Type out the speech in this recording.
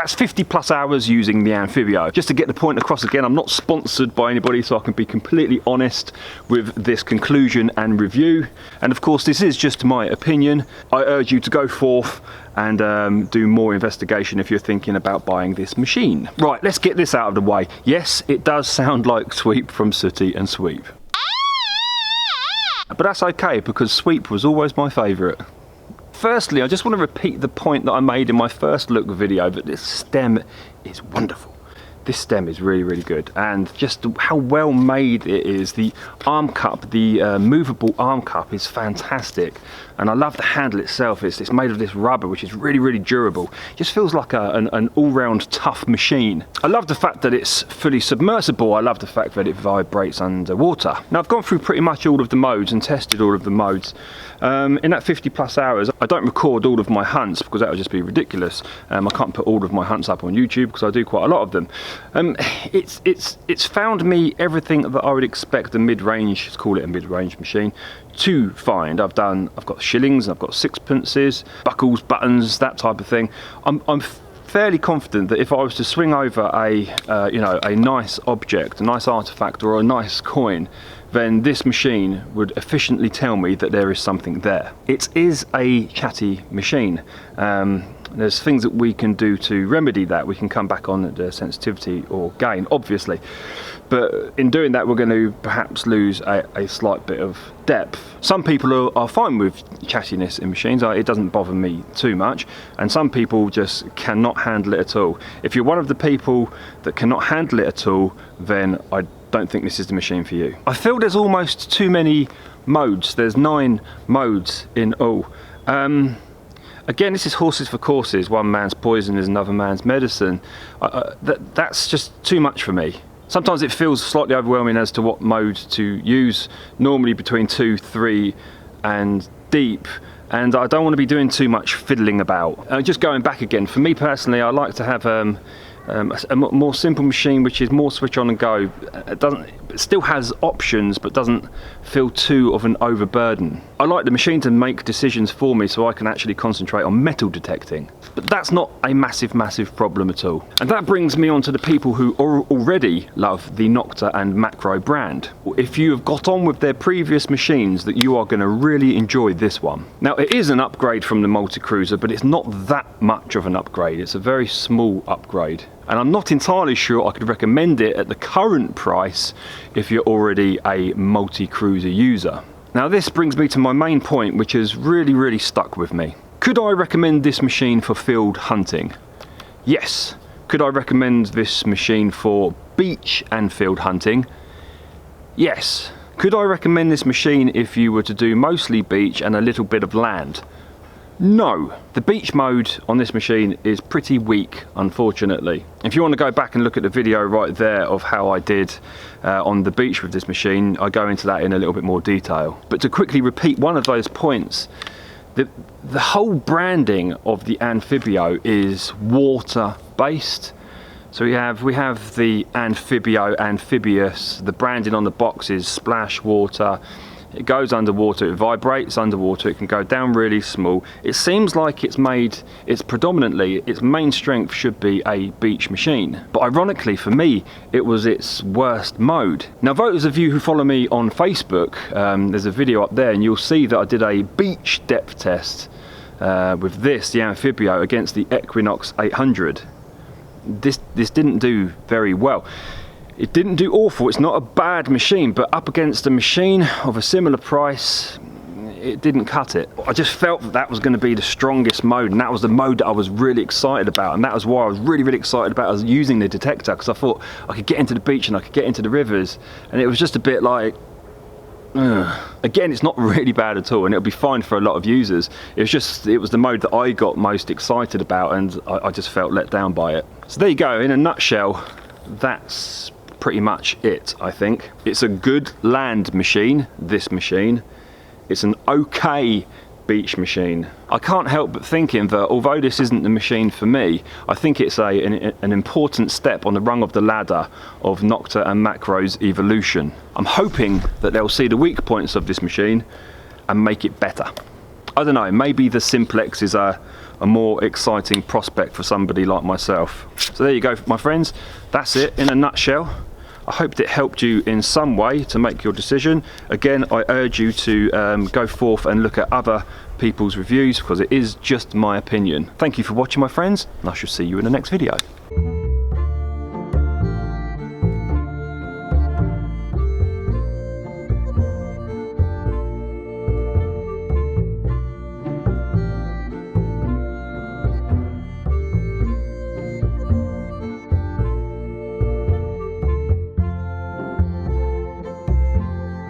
That's 50 plus hours using the ANFIBIO. Just to get the point across again, I'm not sponsored by anybody, so I can be completely honest with this conclusion and review. And of course, this is just my opinion. I urge you to go forth and do more investigation if you're thinking about buying this machine. Right, let's get this out of the way. Yes, it does sound like Sweep from Sooty and Sweep. But that's okay, because Sweep was always my favourite. Firstly, I just want to repeat the point that I made in my first look video, that this stem is wonderful. This stem is really, really good, and just how well made it is. The arm cup, the movable arm cup is fantastic, and I love the handle itself. It's made of this rubber, which is really, really durable. It just feels like an all-round tough machine. I love the fact that it's fully submersible. I love the fact that it vibrates underwater. Now, I've gone through pretty much all of the modes and tested all of the modes. In that 50 plus hours, I don't record all of my hunts because that would just be ridiculous. I can't put all of my hunts up on YouTube because I do quite a lot of them. It's found me everything that I would expect a mid-range, let's call it a mid-range machine, to find. I've got shillings, I've got sixpences, buckles, buttons, that type of thing. I'm fairly confident that if I was to swing over a nice object, a nice artifact, or a nice coin, then this machine would efficiently tell me that there is something there. It is a chatty machine. There's things that we can do to remedy that. We can come back on the sensitivity or gain, obviously. But in doing that, we're going to perhaps lose a slight bit of depth. Some people are fine with chattiness in machines. It doesn't bother me too much. And some people just cannot handle it at all. If you're one of the people that cannot handle it at all, then I don't think this is the machine for you. I feel there's almost too many modes. There's 9 modes in all. Again, this is horses for courses. One man's poison is another man's medicine. That's just too much for me. Sometimes it feels slightly overwhelming as to what mode to use, normally between 2, 3 and deep. And I don't want to be doing too much fiddling about. Just going back again, for me personally, I like to have a more simple machine, which is more switch on and go. It still has options, but doesn't feel too of an overburden. I like the machine to make decisions for me so I can actually concentrate on metal detecting. But that's not a massive problem at all. And that brings me on to the people who already love the Nocta and Macro brand. If you have got on with their previous machines, that you are going to really enjoy this one. Now, it is an upgrade from the multi-cruiser, but it's not that much of an upgrade. It's a very small upgrade. And I'm not entirely sure I could recommend it at the current price if you're already a multi-cruiser user. Now, this brings me to my main point, which has really stuck with me. Could I recommend this machine for field hunting? Yes. Could I recommend this machine for beach and field hunting? Yes. Could I recommend this machine if you were to do mostly beach and a little bit of land? No. The beach mode on this machine is pretty weak, unfortunately. If you want to go back and look at the video right there of how I did on the beach with this machine, I go into that in a little bit more detail. But to quickly repeat one of those points, the whole branding of the ANFIBIO is water based. So we have the ANFIBIO, amphibious. The branding on the box is splash water. It goes underwater, it vibrates underwater, it can go down really small. It seems like its main strength should be a beach machine. But ironically for me, it was its worst mode. Now, those of you who follow me on Facebook, there's a video up there and you'll see that I did a beach depth test with the ANFIBIO, against the Equinox 800. This didn't do very well. It didn't do awful. It's not a bad machine, but up against a machine of a similar price, it didn't cut it. I just felt that was going to be the strongest mode, and that was the mode that I was really excited about, and that was why I was really excited about using the detector, because I thought I could get into the beach and I could get into the rivers, and it was just a bit like, again, it's not really bad at all, and it'll be fine for a lot of users. It was the mode that I got most excited about, and I just felt let down by it. So there you go. In a nutshell, that's pretty much it, I think. It's a good land machine, this machine. It's an okay beach machine. I can't help but thinking that although this isn't the machine for me, I think it's an important step on the rung of the ladder of Nocta and Macro's evolution. I'm hoping that they'll see the weak points of this machine and make it better. I don't know, maybe the Simplex is a more exciting prospect for somebody like myself. So there you go, my friends. That's it in a nutshell. I hope it helped you in some way to make your decision. Again, I urge you to go forth and look at other people's reviews, because it is just my opinion. Thank you for watching, my friends, and I shall see you in the next video.